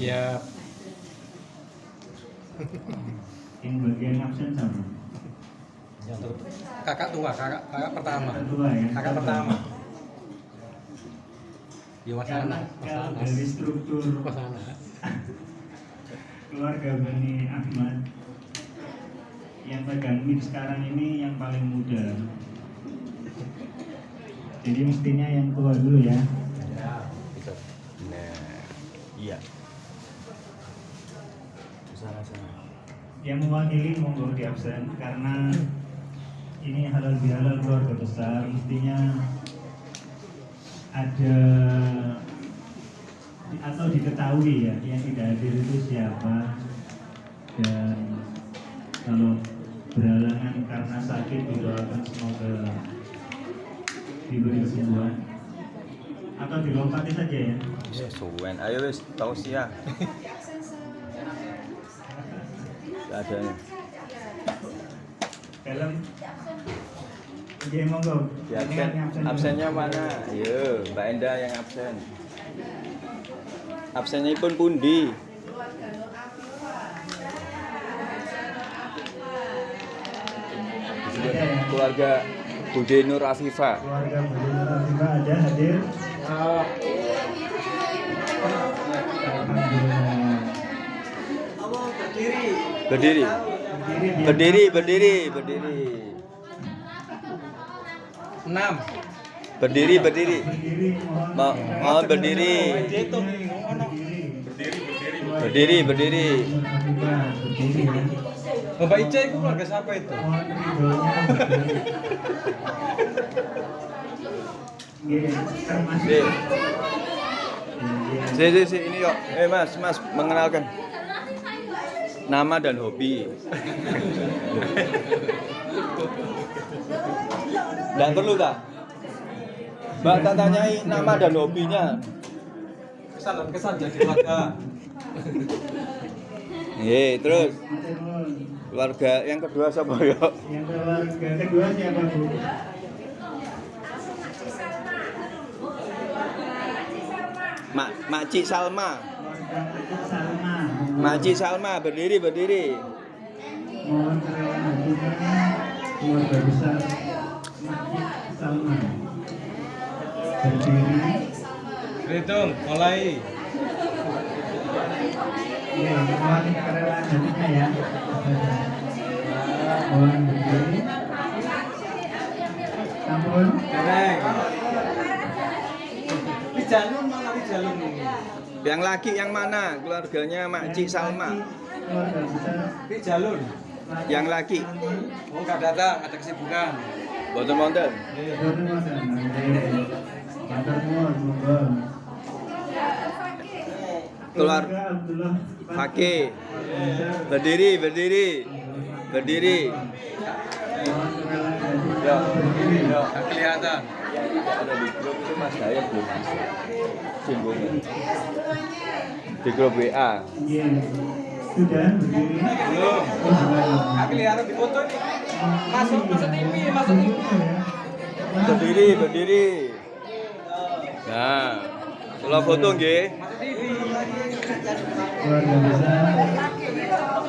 Siap. Yang bagian absen sama. Kakak tua, kakak pertama. Kedua ya. Kakak pertama. Ya Mas Karena Anas. kalau dari struktur Mas Anas. keluarga Bani Ahmad yang pegang mic sekarang ini yang paling muda. Jadi mestinya yang tua dulu ya. Ya. Nah, iya. Sana. Yang mewakili monggo di absen karena ini halal bihalal keluarga besar, mestinya ada atau diketahui ya yang tidak hadir itu siapa, dan kalau berhalangan karena sakit didoakan semoga diberi kesembuhan atau dilompati saja ya. Suwen, ayo wis tausiah. Ada nih. Film Oke, monggo. Ya, absennya mana? Yo, Mbak Enda yang absen. Absennya pun pundi. Keluarga Bude Nur Afifah. Keluarga Budi Nur Afifah ada hadir. Alhamdulillah. Berdiri. Berdiri. 6. Berdiri. Berdiri, Mohon berdiri. Berdiri. Berdiri ya. Mbak Ica itu keluarga siapa itu? Mohon ridhonya berdiri. Nggih, termasuk. Si ini kok. Mas, mengenalkan nama dan hobi. Nggak perlu tak? Mbak tak tanyai nama dan hobinya. Kesan jadi keluarga. Terus keluarga yang kedua siapa ya? Yang keluarga kedua siapa, Bu? Makci Salma. Salma. Makci Salma berdiri. Mohon kerelaan hatinya keluarga besar Makci Salma. Berdiri. Hitung, mulai. Ya, mohon kerelaan hatinya ya. Mohon berdiri. Ampun. Dereng. Di jalur malah di jalur ini. Yang laki yang mana? Keluarganya Makci Salma. Keluarga besar Di jalur. Yang laki. Oh, nggak datang, ada kesibukan. Boten-boten. Boten wonten. Nggih. Matur nuwun, monggo. Keluarga Abdullah Fakih. Berdiri. Mohon kerelaan hatinya berdiri. Nggak kelihatan. Ada di grup itu Mas Dayat belum bisa. Singgungnya. Di grup WA. Iya. Sudah berdiri. Belum. Oh, belum. Nggak kelihatan di foto ini. Masuk TV. Berdiri. Nah, kalau foto nggih. Masuk TV. Keluarga besar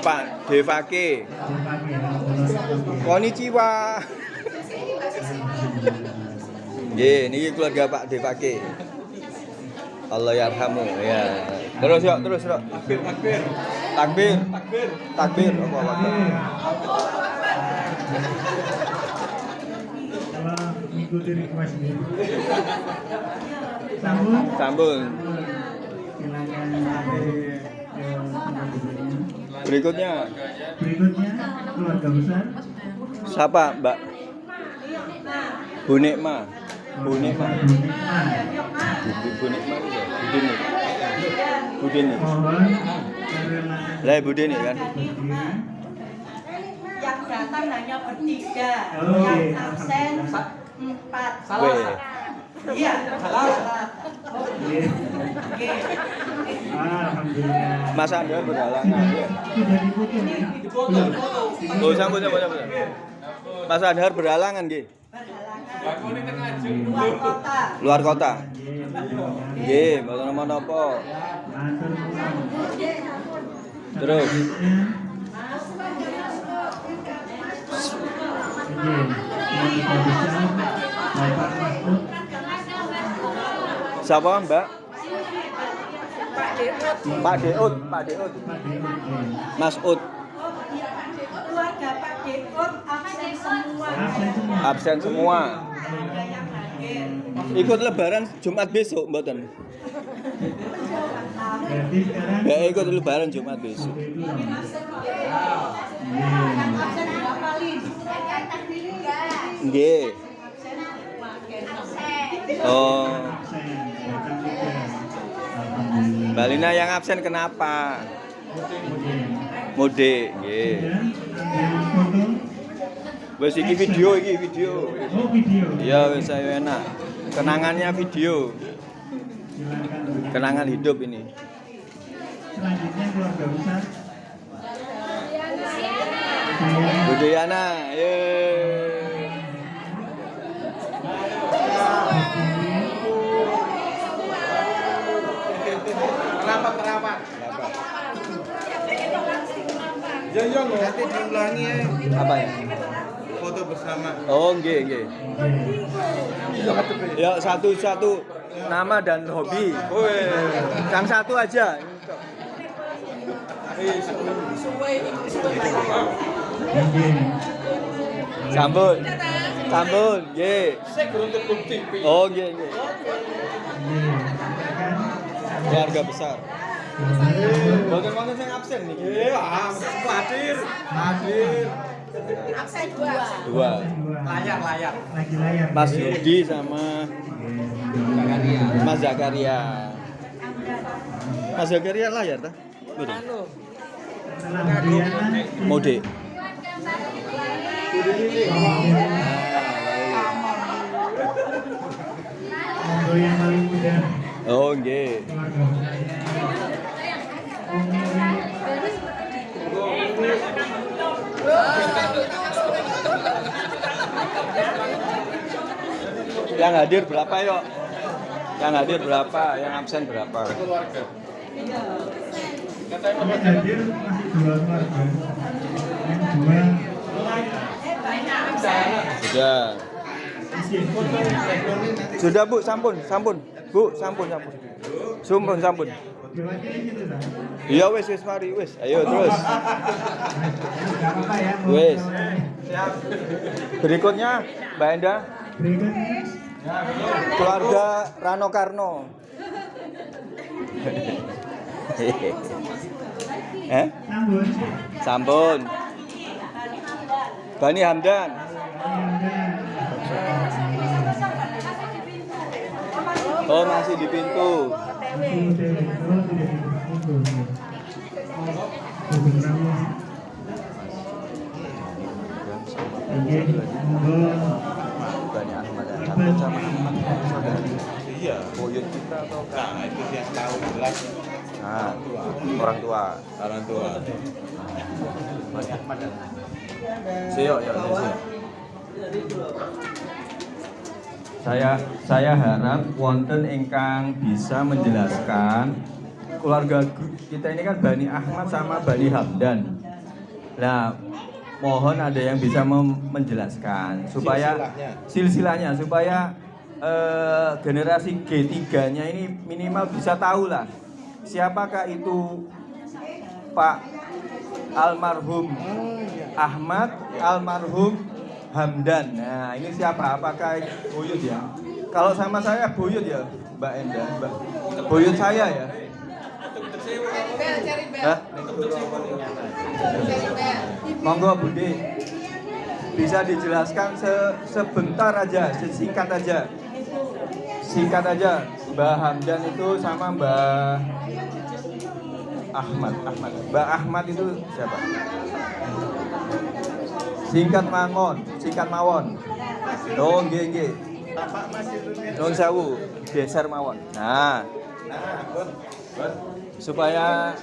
Pak Devake. Konnichiwa. Nggih, niki keluarga Pak Devake. Allah yarhamu ya. Terus yuk. Takbir. Takbir. Apa waktu? Kalau mengikuti request ini. Sambung. Silakan sampai ke tempat duduknya. Berikutnya Berikutnya keluarga besar siapa, Mbak? Bu Nikma. Bu Nikma. Budini. Mohon kerelaan Lah Budini kan. berdiri. Yang datang hanya bertiga, Oh, yang iya. absen 4. Weh. Iya, salah. Oh, Iya. oke. Alhamdulillah. Mas Anda berhalangan. Sudah diputus ya? Oh, sampun. Mas Adhar berhalangan nggih. Berhalangan. Luar kota. Iya, Nggih, mboten napa-napa. matur nuwun. Terus. Siapa Mbak? Pak Deut. Mas Ut. Keluarga Pak Deut absen semua. Absen semua. Ada yang hadir. Ikut lebaran Jumat besok mboten? Berarti sekarang Ya ikut lebaran Jumat besok. Absen berapa, Lin? Nggih. Oh, Mbak Lina yang absen kenapa? Mudik, nggih. Wes iki video. Oh video. Iya wes saya enak. Kenangannya video. Silakan. Kenangan hidup ini. Selanjutnya keluarga besar. Budayana, yeay. Rapat. Jong nanti diulangi ya. Apa ya? Foto bersama. Oh, nggih. Ya satu nama dan hobi. Woi, yang satu aja. Sambun, nggih. Oh, nggih. Keluarga besar. Bagaimana saya absen nih? Hadir. Absen 2. Dua. Layar. Lagi layar. Mas Yudi sama Mas Zakaria. Mas Zakaria layar ta? Betul. Setelah Diana, Mode. monggo yang paling muda Oh, nggih. keluarga Yang hadir berapa yuk? Yang hadir berapa? Yang absen berapa? Yang hadir masih 2 keluarga. Yang 2 Sudah Bu, sampun. Bu, sampun. Sampun. diwakili gitu lah. Iya wis mari wis. Ayo terus. Enggak apa-apa ya. mau Wes. tahu. Berikutnya Mbak Enda, Berikutnya keluarga Rano Karno. Sambun. Sampun. Bani Hamdan. Oh, masih di pintu. Bani Ahmad sama saudara. Iya, buyut kita atau Nah, itu yang tahu jelas nah, orang tua. Bani Ahmad. Siok. Saya harap wonten ingkang bisa menjelaskan keluarga kita ini kan Bani Ahmad sama Bani Hamdan. Nah, mohon ada yang bisa menjelaskan supaya silsilahnya supaya generasi G3-nya ini minimal bisa tahu lah siapakah itu Pak almarhum Ahmad, almarhum Hamdan. Nah, ini siapa? Apakah buyut ya? Kalau sama saya buyut ya, Mbak Enda. Buyut saya ya. Hah? Monggo Budi. Bisa dijelaskan sebentar aja, singkat aja. Singkat aja. Mbak Hamdan itu sama Mbak Ahmad. Mbak Ahmad itu siapa? Singkat mawon. Oh, nggih. Nun sewu, geser mawon. Nah, supaya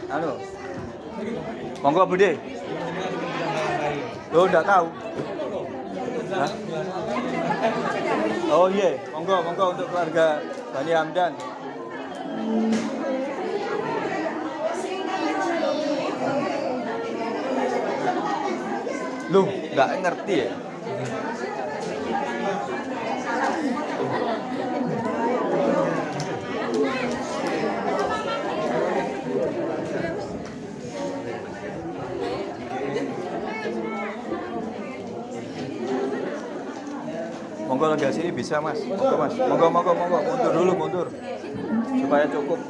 monggo Budi. Lo enggak tahu. Hah? Oh iya, monggo untuk keluarga Bani Hamdan. Loh, nggak ngerti ya? Monggo lagi sini bisa mas, monggo mas, monggo, mundur dulu mundur, supaya cukup.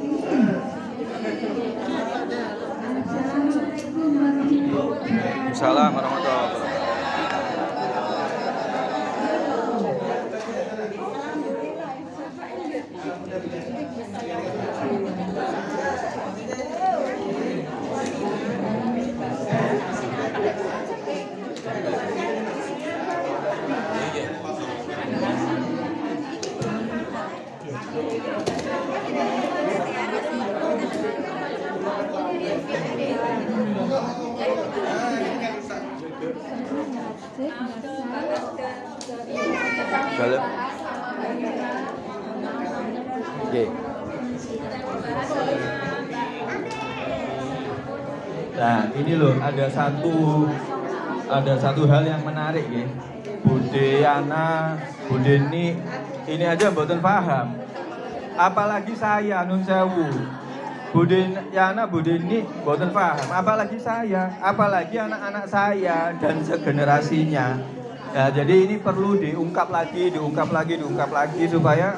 Assalamualaikum warahmatullahi wabarakatuh. Dalam. Oke. Nah, ini loh ada satu hal yang menarik ya. Bude Yana, Bude ini aja mboten paham. Apalagi saya nun sewu. Bude Yana, Bude mboten paham. Apalagi saya, apalagi anak-anak saya dan segenerasinya. Ya, jadi ini perlu diungkap lagi supaya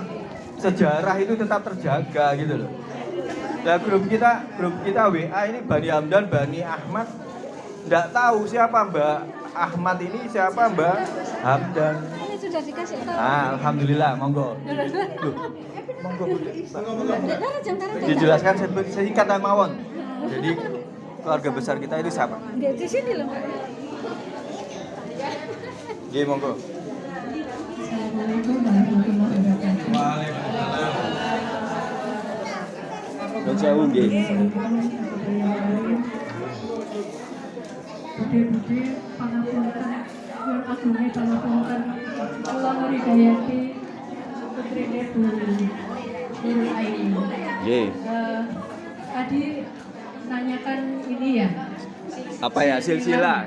sejarah itu tetap terjaga gitu loh. Nah, grup kita WA ini Bani Hamdan, Bani Ahmad. Nggak tahu siapa Mbak Ahmad ini, siapa Mbak Hamdan. Ini sudah dikasih tahu. Alhamdulillah, monggo. Loh, monggo. Dijelaskan singkat dan mawon. Jadi keluarga besar kita itu siapa? Di sini loh. Iya, monggo. Assalamualaikum warahmatullahi wabarakatuh. Nun sewu nggih. Bude-bude pangapunten, nyuwun agunge pangapunten. Kula ngridayati putrine Bu Nurul Aini. Nggih. Tadi nanyakan ini ya. Apa ya silsilah?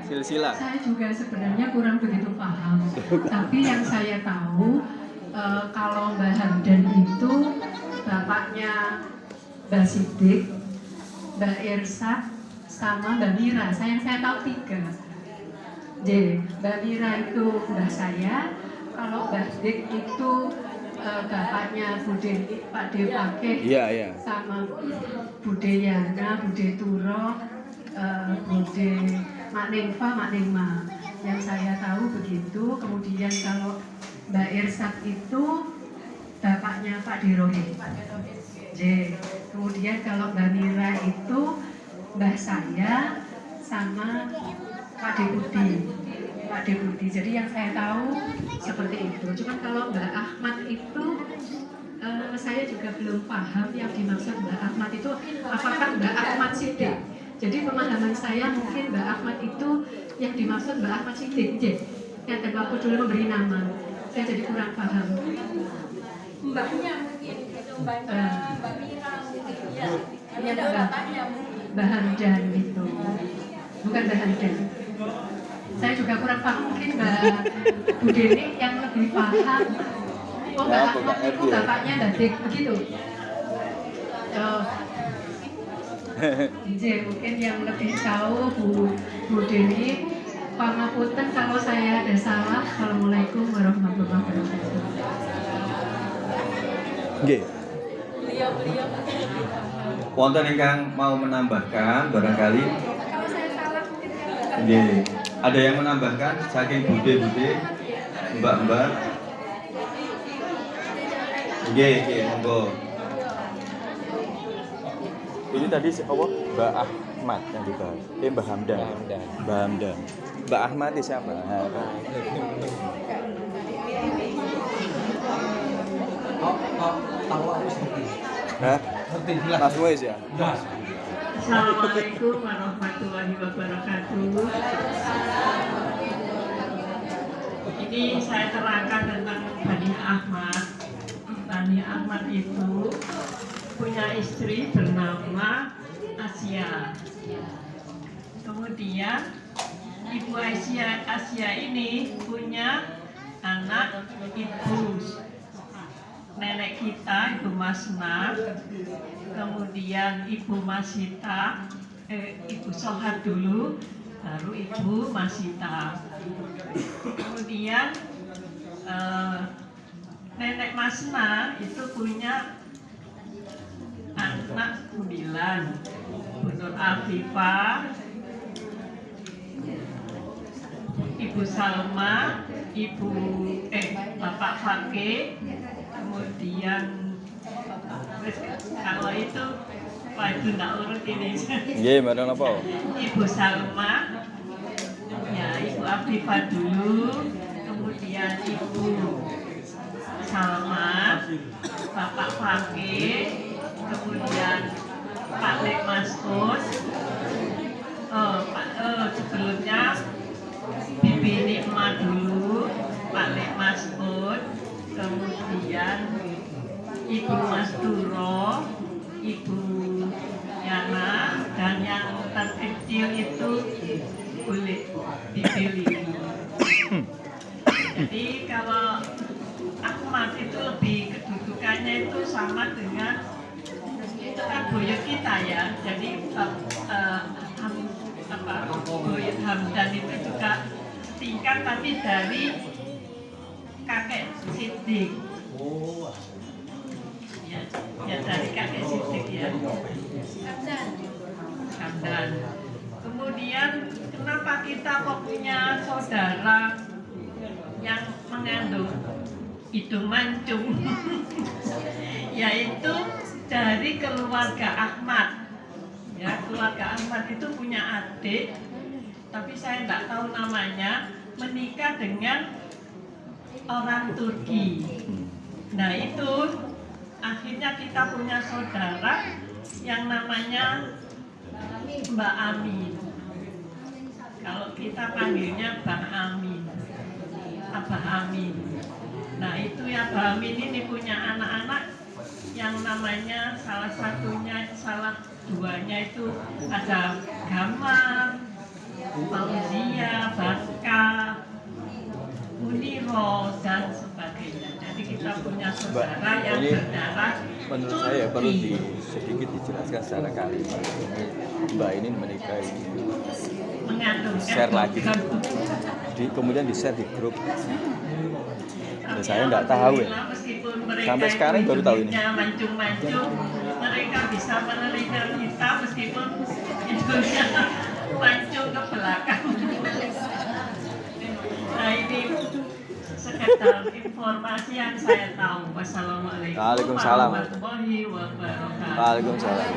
Saya juga sebenarnya kurang begitu paham. Tapi yang saya tahu kalau Mbah Hamdan itu bapaknya Mbah Sidik, Mbah Irsad, sama Mbak Mira. Yang saya tahu 3. Jadi Mbak Mira itu mbah saya. Kalau Mbah Sidik itu bapaknya Bude Pak De Pakeh. Iya. Sama Bude Yana, Bude Turo, Bude Mak Nengfa, Mak Nengma. Yang saya tahu begitu. Kemudian kalau Mbak Irsad itu bapaknya Pak Derohim. Kemudian kalau Mbak Mira itu mbah saya sama Pak Deputi. Jadi yang saya tahu seperti itu. Cuma kalau Mbak Ahmad itu saya juga belum paham yang dimaksud Mbak Ahmad itu apakah Mbak Ahmad Sidik. Jadi pemahaman saya mungkin Mbak Ahmad itu yang dimaksud Mbak Ahmad Sidik. Yang waktu dulu memberi nama. Saya jadi kurang paham. Mbaknya mungkin itu mbaknya Mbak Mira mungkin ya bapaknya mungkin Mbah Hamdan itu bukan Mbah Hamdan. Saya juga kurang paham, mungkin Mbak Bu Deni yang lebih paham. Oh, Mbak Ahmad itu bapaknya Dadik begitu. Mungkin yang lebih tahu Bu Deni. Pangapunten kalau saya ada salah. Assalamualaikum warahmatullahi wabarakatuh. Nggih. beliau Wonten ingkang mau menambahkan barangkali? kalau saya salah mungkin yang Nggih. Ada yang menambahkan saking bude-bude, mbak-mbak? Nggih, monggo. Ini tadi apa? Mbak Ahmad yang dibahas. Mbak Hamdan. Mbak Hamdan. Mbak Ahmad itu siapa? Hah? Mas Wes ya? Assalamualaikum warahmatullahi wabarakatuh. Ini saya terangkan tentang Bani Ahmad. Bani Ahmad itu punya istri bernama Asia. Kemudian Ibu Asia ini punya anak ibu nenek kita, Ibu Masna, kemudian Ibu Masita, Ibu Sohat dulu, baru Ibu Masita. Kemudian nenek Masna itu punya anak 9, Bu Nur Afifah, Ibu Salma, Bapak Fakih, kemudian kalau itu Pak itu nggak urut ini. Nggih, mboten apa. Ibu Salma, ya Ibu Afifah dulu, kemudian Ibu Salma, Bapak Fakih, kemudian Pak Lek Masud, sebelumnya Bibi Nikma dulu, Pak Lek Masud, kemudian Ibu Masduro, Ibu Yana, dan yang terkecil itu boleh dipilih. Jadi kalau Ahmad itu lebih kedudukannya itu sama dengan itu kan buyut kita ya. Jadi buyut Hamdan itu juga tingkat tapi dari kakek Siddiq. Ya dari kakek Siddiq ya. Hamdan. Kemudian kenapa kita kok punya saudara yang mengandung hidung mancung? Yaitu dari keluarga Ahmad. Ya, keluarga Ahmad itu punya adik, tapi saya tidak tahu namanya, menikah dengan orang Turki. Nah itu akhirnya kita punya saudara yang namanya Mbak Amin. Kalau kita panggilnya Bang Amin, Abah Amin. Nah itu ya Abah Amin ini punya anak-anak yang namanya salah duanya itu ada Gamal, Fauzia, Baska, Muniro dan sebagainya. Jadi kita punya saudara yang berdarah Menurut saya perlu sedikit dijelaskan secara kali. Mbak ini menikah ini mengandung share lagi, kemudian di share di grup. Dan saya nggak tahu ya. Sampai sekarang baru tahu ini. Mancung-mancung, mereka bisa meneliti kita meskipun hidungnya mancung ke belakang. Nah ini sekedar informasi yang saya tahu. Wassalamualaikum Waalaikumsalam. warahmatullahi wabarakatuh. Waalaikumsalam.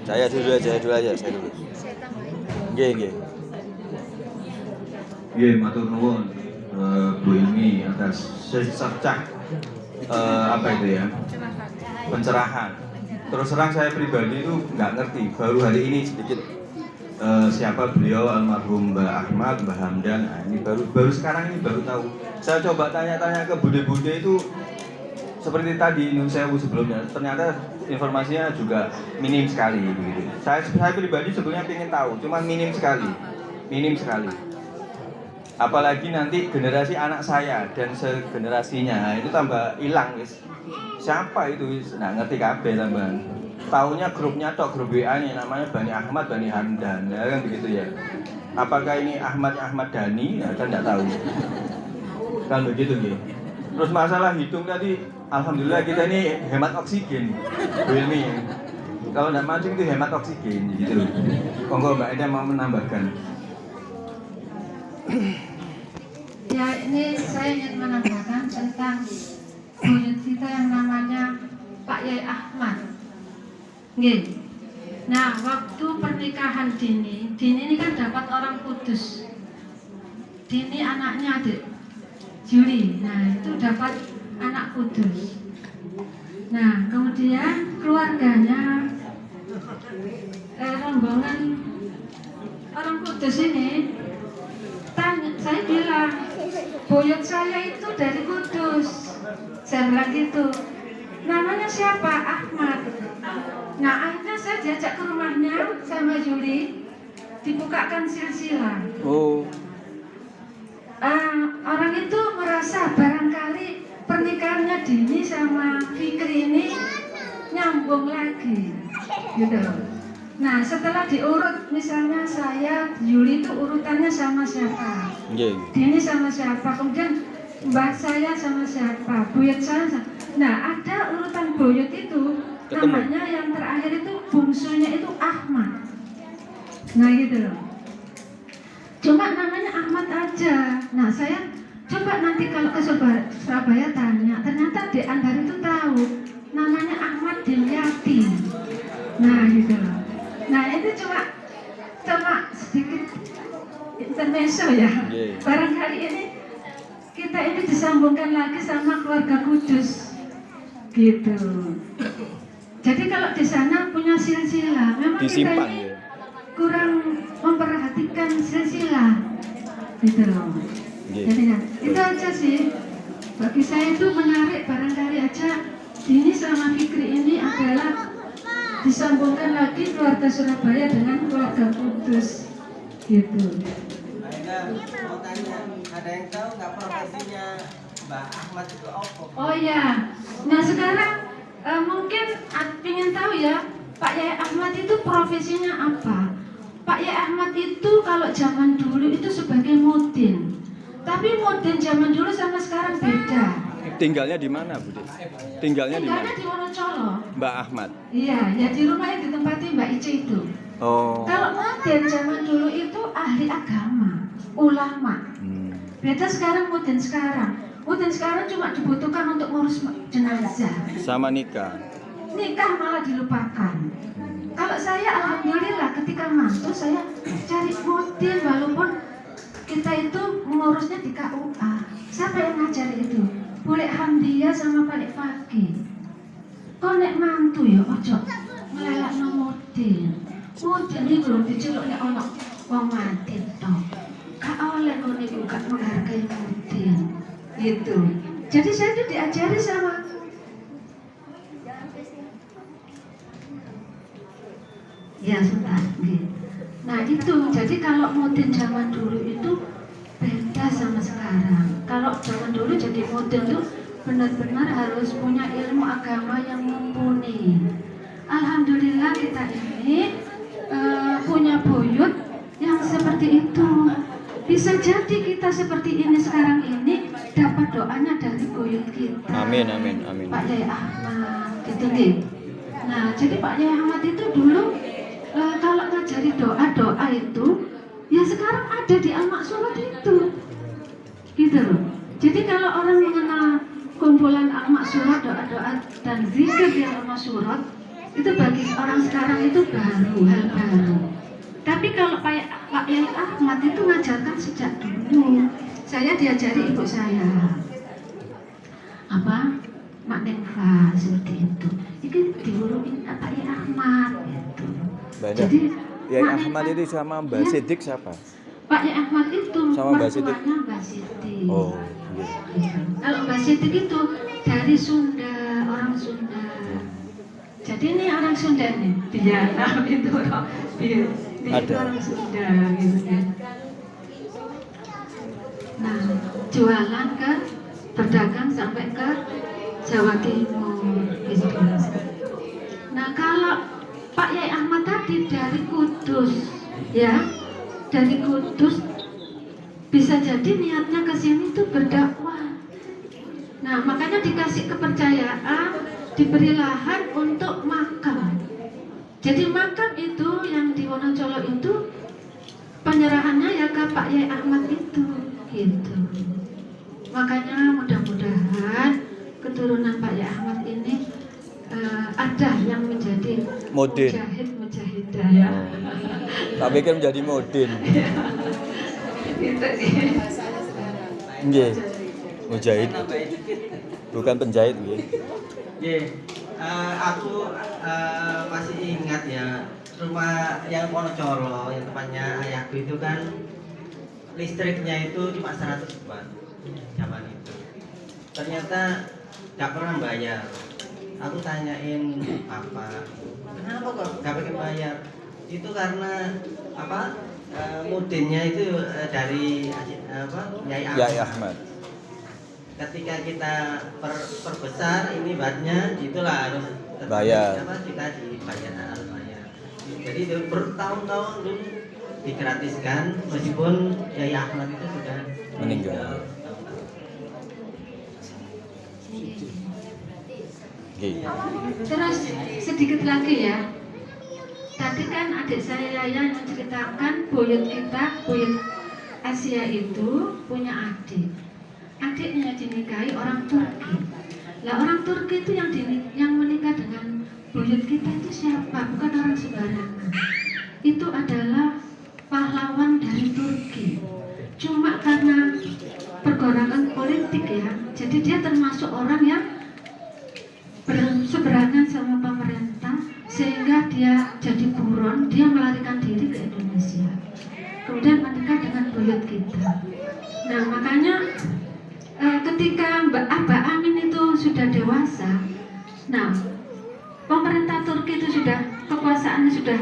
Saya dulu aja. Nggih. Nggih, matur nuwun Bu Ilmi atas secak apa itu ya? Pencerahan. Terus terang saya pribadi itu nggak ngerti, baru hari ini sedikit siapa beliau, almarhum Mbak Ahmad, Mbak Hamdan. Nah, ini baru sekarang ini baru tahu. Saya coba tanya-tanya ke bude-bude itu seperti tadi Nun Sewu sebelumnya, ternyata informasinya juga minim sekali begitu. Saya pribadi sebetulnya ingin tahu, cuma minim sekali. Apalagi nanti generasi anak saya dan segenerasinya itu tambah hilang guys. Siapa itu? Nggak ngerti kabeh tambahan. Taunya grupnya tok, grup WA-nya namanya Bani Ahmad, Bani Hamdan, ya kan begitu ya. Apakah ini Ahmad Dhani? Ya, kan nggak tahu. Kan begitu gitu. Terus masalah hitung tadi, alhamdulillah kita ini hemat oksigen, Bu Ilmi. Kalau nggak mancing itu hemat oksigen, gitu loh. Kongko Mbak Eda mau menambahkan. Ya ini saya ingin menambahkan tentang buyut kita yang namanya Pak Yai Ahmad. Nggih. Nah, waktu pernikahan Dini ini kan dapat orang Kudus. Dini anaknya adik Juli. Nah, itu dapat anak Kudus. Nah, kemudian keluarganya rombongan orang Kudus ini saya bilang, buyut saya itu dari Kudus. Saya bilang gitu. namanya siapa? Ahmad. Nah akhirnya saya diajak ke rumahnya sama Juli, dibukakan silsilah. Oh, Orang itu merasa barangkali pernikahannya Dini sama Fikri ini nyambung lagi, gitu. Nah setelah diurut, misalnya saya, Yuli itu urutannya sama siapa, nggih. Dini sama siapa, kemudian mbak saya sama siapa, buyut saya sama. Nah ada urutan buyut itu, Ketemu. namanya yang terakhir itu bungsunya itu Ahmad. Nah gitu loh. Cuma namanya Ahmad aja. Nah saya coba nanti kalau ke Surabaya tanya, ternyata di Andar itu tahu namanya Ahmad Dimyati. Nah gitu loh. Nah itu cuma sedikit intermezzo ya. Yeah. Barangkali ini kita ini disambungkan lagi sama keluarga Kudus gitu. Jadi kalau di sana punya silsilah, memang Disimpan, kita ini ya. kurang memperhatikan silsilah gitu loh. Nggih. Jadi kan itu aja sih bagi saya itu menarik, barangkali aja Dini sama Fikri ini adalah disambungkan lagi keluarga Surabaya dengan keluarga Kudus gitu. Aida mau tanya, ada yang tahu nggak profesinya Mbak Ahmad itu apa? Oh ya, nah sekarang mungkin ingin tahu ya Pak Yai Ahmad itu profesinya apa? Pak Yai Ahmad itu kalau zaman dulu itu sebagai mudin. Tapi mudin zaman dulu sama sekarang beda. Tinggalnya di mana, Bu? Tinggalnya di mana? Tinggalnya di Wonocolo. Mbak Ahmad. Iya, ya di rumah yang ditempati Mbak Ice itu. Oh. Kalau mudin zaman dulu itu ahli agama, ulama. Beda sekarang mudin sekarang. Mudin sekarang cuma dibutuhkan untuk ngurus jenazah. Sama nikah. Nikah malah dilupakan. Kalau saya alhamdulillah ketika mantu saya cari mudin, walaupun kita itu mengurusnya di KUA. Siapa yang ngajari itu? Boleh Hamdiya sama Pak Fakih. Kok nek mantu ya ojo ngelelakno mudin. Mudin iki lho diceluk nek ana wong mati to. Gak oleh ngono iku gak menghargai mudin. Gitu. Jadi saya itu diajari sama ya sebentar. Nah itu, jadi kalau mudin zaman dulu itu beda sama sekarang. Kalau zaman dulu jadi mudin tuh benar-benar harus punya ilmu agama yang mumpuni. Alhamdulillah kita ini punya buyut yang seperti itu. Bisa jadi kita seperti ini sekarang ini dapat doanya dari buyut kita. Amin, amin, amin. Pak Yai Ahmad, gitu nih. Nah, jadi Pak Yai Ahmad itu dulu kalau ngajari doa itu, ya sekarang ada di Al-Maksurat itu, gitu loh. Jadi kalau orang mengenal kumpulan Al-Maksurat, doa-doa dan zikir di Al-Maksurat, itu bagi orang sekarang itu baru, hal baru. Tapi kalau Pak Yai Ahmad itu ngajarkan sejak dulu. Saya diajari ibu saya, apa? Mak Nengfa seperti itu. Ini diurutin Pak Yai Ahmad gitu. Beda. Jadi Yai Mak Ahmad Nengfa- itu sama Mbak ya, Sidik siapa? Pak Yai Ahmad itu Sama Mbak Sidik? mertuanya Mbak Siti. Oh, iya. Kalau Mbak Sidik itu dari Sunda, orang Sunda. Jadi ini orang Sunda nih, Vietnam itu orang dia Ada. orang Sunda gitu ya. Nah, jualan ke berdagang sampai ke Jawa Timur gitu. Nah, kalau Pak Yai Ahmad tadi dari Kudus, ya, dari Kudus bisa jadi niatnya ke sini tuh berdakwah. Nah, makanya dikasih kepercayaan, diberi lahan untuk makam. Jadi makam itu yang di Wonocolo itu penyerahannya ya ke Pak Yai Ahmad itu, gitu. Makanya mudah-mudahan keturunan Pak Yai Ahmad ini ada yang menjadi Mudin. mujahidah ya. Tak pikir menjadi mudin. Gitu sih. Nggih. Mujahid. Bukan penjahit nggih. Aku masih ingat ya rumah yang Wonocolo yang tempatnya ayahku itu kan listriknya itu cuma 100 watt zaman itu. Ternyata nggak pernah bayar. aku tanyain apa, kenapa kok nggak pakai bayar? Itu karena apa? Mudinnya itu dari Yai Ahmad. Ketika kita perbesar ini batnya, itulah harus Bayar. kita dibayar, harus bayar. Jadi itu bertahun-tahun dulu digratiskan meskipun Yai Ahmad itu sudah Meninggal. Terus sedikit lagi ya. Tadi kan adik saya yang menceritakan buyut kita, buyut Asia itu punya adik. Adiknya dinikahi orang Turki. Lah orang Turki itu yang menikah dengan buyut kita itu siapa? Bukan orang sembarangan. Itu adalah pahlawan dari Turki. Cuma karena pergolakan politik ya, jadi dia termasuk orang yang berseberangan sama pemerintah, sehingga dia jadi buron, dia melarikan diri ke Indonesia, kemudian menikah dengan buyut kita. Nah makanya ketika Mbak Amin itu sudah dewasa, nah pemerintah Turki itu sudah kekuasaannya sudah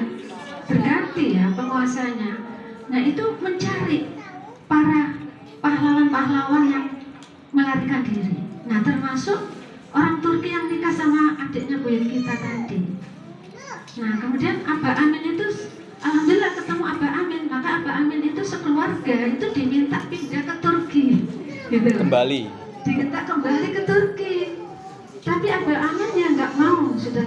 berganti ya penguasanya. Nah itu mencari para pahlawan-pahlawan yang melarikan diri. Nah termasuk orang Turki yang nikah sama adiknya buyut kita tadi. Nah kemudian Abah Amin itu, alhamdulillah ketemu Abah Amin, maka Abah Amin itu sekeluarga itu diminta pindah ke Turki, gitu. Kembali. Diminta kembali ke Turki. Tapi Abah Amin ya nggak mau, sudah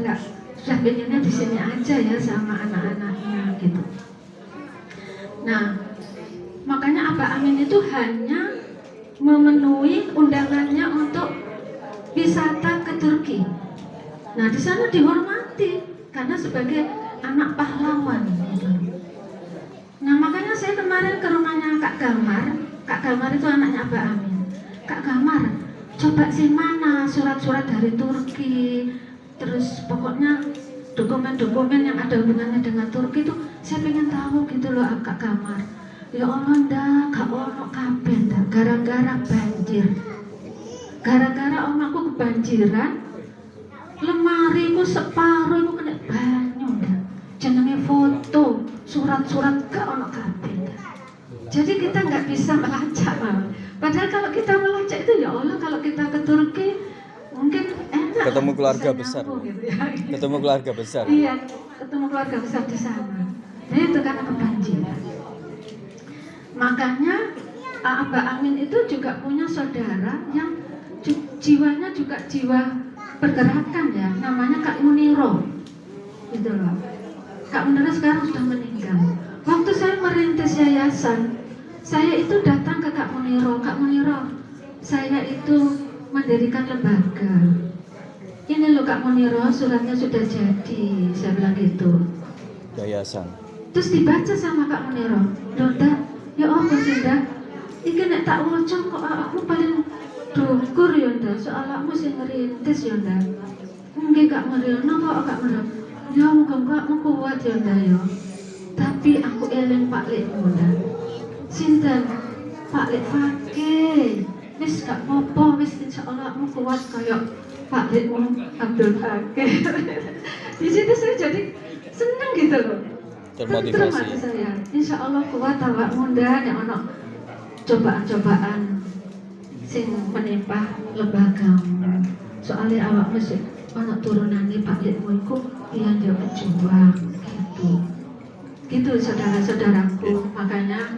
pengennya di sini aja ya sama anak-anaknya gitu. Nah makanya Abah Amin itu hanya memenuhi undangannya untuk wisata ke Turki. Nah di sana dihormati karena sebagai anak pahlawan. Gitu. Nah makanya saya kemarin ke rumahnya Kak Gamar. Kak Gamar itu anaknya Abah Amin. Kak Gamar, coba sih mana surat-surat dari Turki, terus pokoknya dokumen-dokumen yang ada hubungannya dengan Turki itu saya pengen tahu gitu loh Kak Gamar. Ya Allah ndak, gak ono kabeh ndak, gara-gara banjir. Gara-gara omahku kebanjiran, lemariku separuh iku kena banyu ndak. Jenenge foto, surat-surat gak ono kabeh ndak. Jadi kita nggak bisa melacak malah. Padahal kalau kita melacak itu ya Allah, kalau kita ke Turki mungkin enak. Ketemu keluarga bisa besar. nyambung gitu ya. Ketemu keluarga besar. Iya, ketemu keluarga besar di sana. Jadi itu karena kebanjiran. Makanya Abah Amin itu juga punya saudara yang jiwanya juga jiwa pergerakan ya, namanya Kak Muniro, gitu loh. Kak Muniro sekarang sudah meninggal. Waktu saya merintis yayasan, saya itu datang ke Kak Muniro. Kak Muniro, saya itu mendirikan lembaga. Ini loh Kak Muniro, suratnya sudah jadi, saya bilang gitu. Yayasan. Terus dibaca sama Kak Muniro, Donda, ya apa sih ndak? Iki nek tak waca kok aku paling dukur ya ndak, soalmu sing ngerintis ya ndak. Nggih Kak Muniro, napa Kak Muniro? Ya muga-muga kamu kuat ya ndak ya. Tapi aku eling Pak Lek ndak. Sinten? Pak Lek Fakih. Wis gak apa-apa, wis insyaallah kamu kuat kayak Pak Lek Abdul Fakih. Di situ saya jadi seneng gitu loh. Termotivasi. Saya, insya Allah kuat awak muda yang ono cobaan-cobaan sing menimpa lembagamu. Soalnya awak mesti ono turunane Pak Likmu iku yang dia berjuang gitu. Gitu saudara-saudaraku. Makanya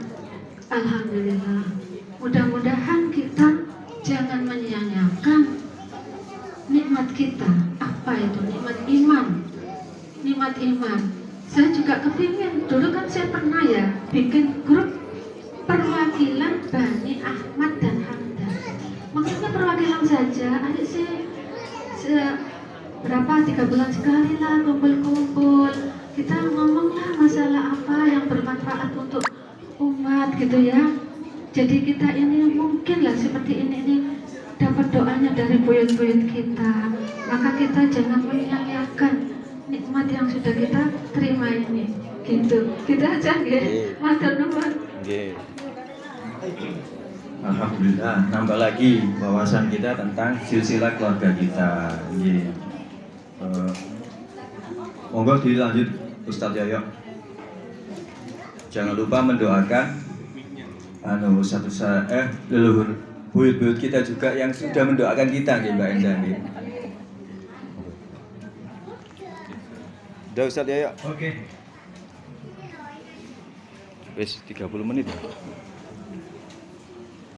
alhamdulillah, mudah-mudahan kita jangan menyia-nyiakan nikmat kita. Apa itu? Nikmat iman. Nikmat iman. Saya juga kepingin, dulu kan saya pernah ya bikin grup perwakilan Bani Ahmad dan Hamdan. Maksudnya perwakilan saja, adik saya berapa 3 bulan sekali lah kumpul-kumpul. Kita ngomonglah masalah apa yang bermanfaat untuk umat gitu ya. Jadi kita ini mungkin lah seperti ini dapat doanya dari buyut-buyut kita. Maka kita jangan menyia-nyiakan nikmat yang sudah kita terima ini, gitu. Kita aja nggih. Matur nuwun. Nggih. Alhamdulillah, nambah lagi wawasan kita tentang silsilah keluarga kita. Nggih. Monggo dilanjut Ustadz Yoyo. Jangan lupa mendoakan leluhur buyut-buyut kita juga yang sudah mendoakan kita nggih Mbak Endah nggih. Udah Ustadz Yoyo. Oke. Wis 30 menit.